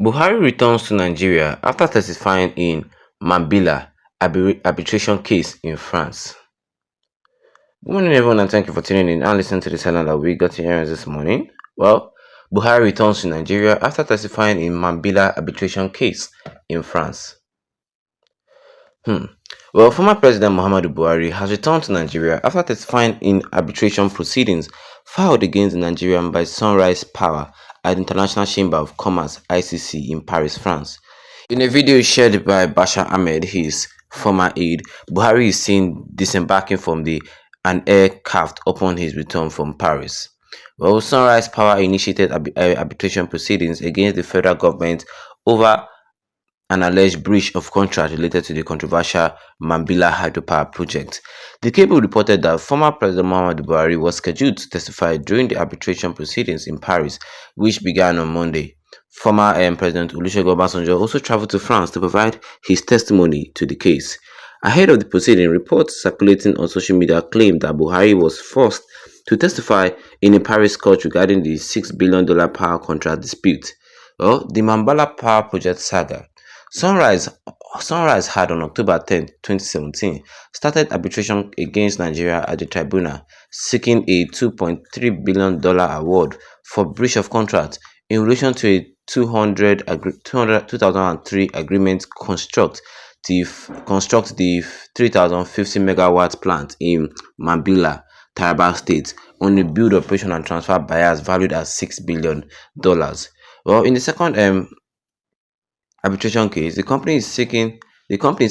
Buhari returns to Nigeria after testifying in Mambilla arbitration case in France. Good morning, everyone, and thank you for tuning in and listening to the channel that we got to hear this morning. Well, Buhari returns to Nigeria after testifying in Mambilla arbitration case in France. Well, former President Muhammadu Buhari has returned to Nigeria after testifying in arbitration proceedings filed against the Nigerian by Sunrise Power at the International Chamber of Commerce (ICC) in Paris, France. In a video shared by Bashar Ahmed, his former aide, Buhari is seen disembarking from an aircraft upon his return from Paris. Well, Sunrise Power initiated arbitration proceedings against the federal government over an alleged breach of contract related to the controversial Mambilla hydropower project. The cable reported that former President Muhammadu Buhari was scheduled to testify during the arbitration proceedings in Paris, which began on Monday. Former President Olusegun Obasanjo also traveled to France to provide his testimony to the case. Ahead of the proceeding, reports circulating on social media claimed that Buhari was forced to testify in a Paris court regarding the $6 billion power contract dispute. Well, the Mambilla power project saga. Sunrise had on October 10, 2017, started arbitration against Nigeria at the tribunal, seeking a $2.3 billion award for breach of contract in relation to a 2003 agreement construct the 3,050 megawatt plant in Mambilla, Taraba State, on a build, operation and transfer bias valued at $6 billion. Well, in the second arbitration case, the company is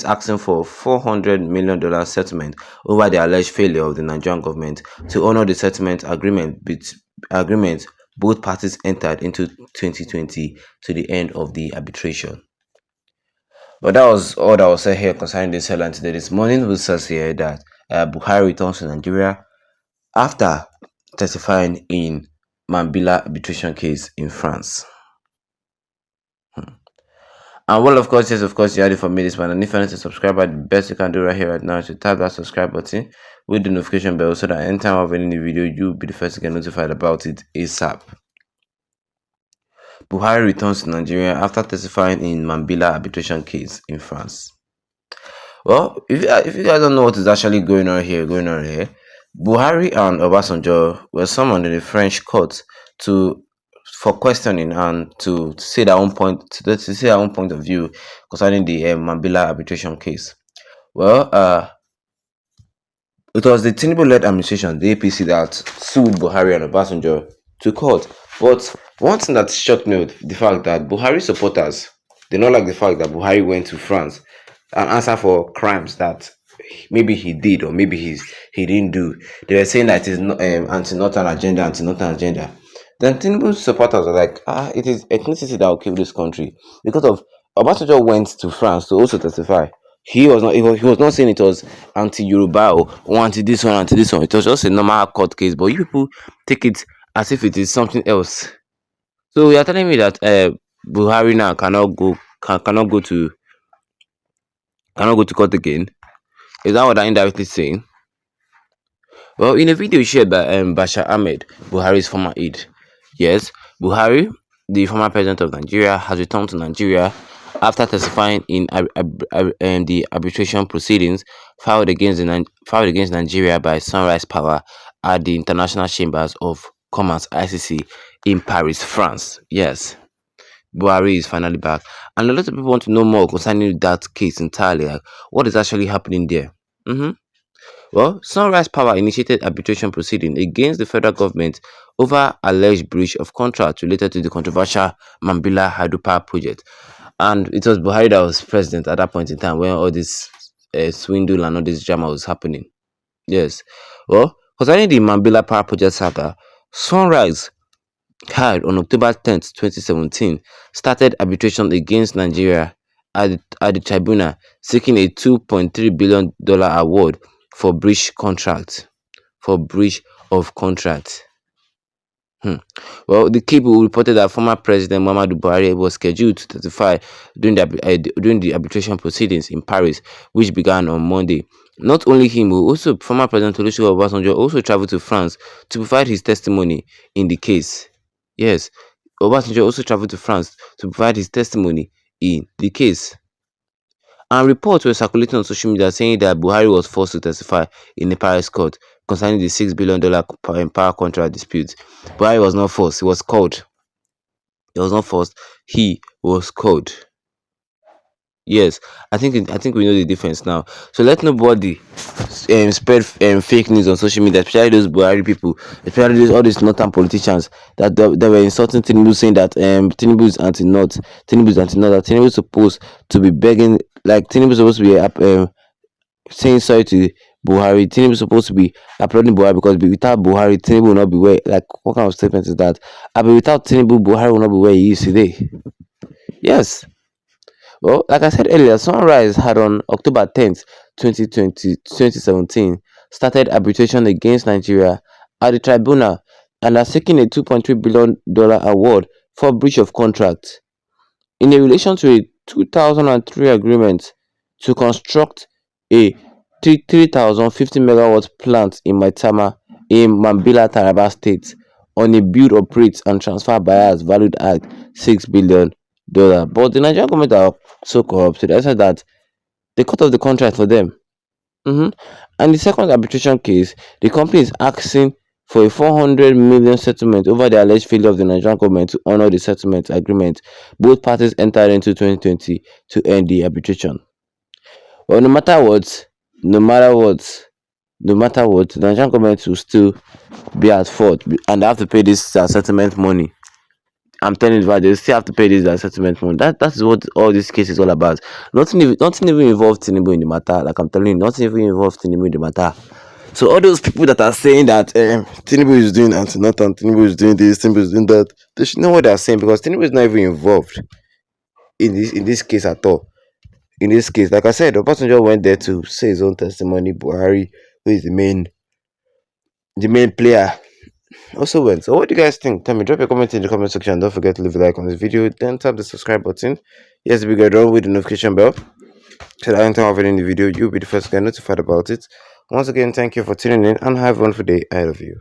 asking for $400 million settlement over the alleged failure of the Nigerian government to honor the settlement agreement both parties entered into 2020 to the end of the arbitration. But that was all that was said here concerning this headline today. This morning, we says here that Buhari returns to Nigeria after testifying in Mambilla arbitration case in France. And well, of course, yes, of course, you had it for me this one. And if you're not a subscriber, the best you can do right here right now is to tap that subscribe button with the notification bell so that anytime I have any new video, you'll be the first to get notified about it ASAP. Buhari returns to Nigeria after testifying in Mambilla arbitration case in France. Well, if you guys don't know what is actually going on here, Buhari and Obasanjo were summoned in the French court for questioning and to say their own point of view concerning the Mambilla arbitration case. Well, it was the Tinubu-led administration, the APC, that sued Buhari and Obasanjo to court. But one thing that shocked me was the fact that Buhari supporters, they not like the fact that Buhari went to France and answered for crimes that maybe he did or maybe he didn't do. They were saying that it is anti-Northern agenda. Then Tinubu supporters are like, it is ethnicity that will kill this country. Because of Obasanjo went to France to also testify. He was not saying it was anti-Yoruba or anti this one, anti this one. It was just a normal court case. But you people take it as if it is something else. So you are telling me that Buhari now cannot go to court again? Is that what I'm indirectly saying? Well, in a video shared by Bashar Ahmed, Buhari's former aide, yes, Buhari, the former president of Nigeria, has returned to Nigeria after testifying in the arbitration proceedings filed against Nigeria by Sunrise Power at the International Chambers of Commerce (ICC) in Paris, France. Yes, Buhari is finally back, and a lot of people want to know more concerning that case entirely. Like, what is actually happening there? Well, Sunrise Power initiated arbitration proceeding against the federal government over alleged breach of contract related to the controversial Mambilla hydropower project. And it was Buhari that was president at that point in time when all this swindle and all this drama was happening. Yes. Well, concerning the Mambilla power project saga, Sunrise had on October 10th, 2017, started arbitration against Nigeria at the tribunal, seeking a $2.3 billion award for breach of contract. Well, the cable reported that former President Muhammadu Buhari was scheduled to testify during the arbitration proceedings in Paris, which began on Monday. Not only him, but also former President Olusegun Obasanjo also traveled to France to provide his testimony in the case. Yes, Obasanjo also traveled to France to provide his testimony in the case. And reports were circulating on social media saying that Buhari was forced to testify in a Paris court concerning the $6 billion power contract dispute. Buhari was not forced, he was called. He was not forced, he was called. Yes, I think we know the difference now. So let nobody spread fake news on social media, especially those Buhari people, especially all these northern politicians that were insulting Tinubu, saying that Tinubu is anti-north, Tinubu is anti-north, that Tinubu is supposed to be begging, like Tinubu is supposed to be saying sorry to Buhari. Tinubu is supposed to be applauding Buhari because without Buhari, Tinubu will not be where. Like, what kind of statement is that? I mean, without Tinubu, Buhari will not be where he is today. Yes. Well, like I said earlier, Sunrise had on October 10th, 2017, started arbitration against Nigeria at the tribunal and are seeking a $2.3 billion award for breach of contract in a relation to a 2003 agreement to construct a 3,050 megawatt plant in Maitama in Mambilla, Taraba State on a build, operate and transfer buyers valued at $6 billion. But the Nigerian government are so corrupt to the extent that they cut off the contract for them. And the second arbitration case, the company is asking for a 400 million settlement over the alleged failure of the Nigerian government to honor the settlement agreement both parties entered into 2020 to end the arbitration. Well, no matter what, the Nigerian government will still be at fault and they have to pay this settlement money. I'm telling you, right, they still have to pay this settlement money. That is what all this case is all about. Nothing even involved Tinubu in the matter. Like I'm telling you, nothing even involved Tinubu in the matter. So all those people that are saying that Tinubu is doing anti-Northern, Tinubu is doing this, Tinubu is doing that, they should know what they are saying because Tinubu is not even involved in this case at all. In this case, like I said, Obasanjo went there to say his own testimony. Buhari, who is the main player, also went. So what do you guys think? Tell me, drop your comment in the comment section. Don't forget to leave a like on this video. Then tap the subscribe button. Yes, we get on with the notification bell. So that anytime I've in the video, you'll be the first to get notified about it. Once again, thank you for tuning in and have a wonderful day ahead of you.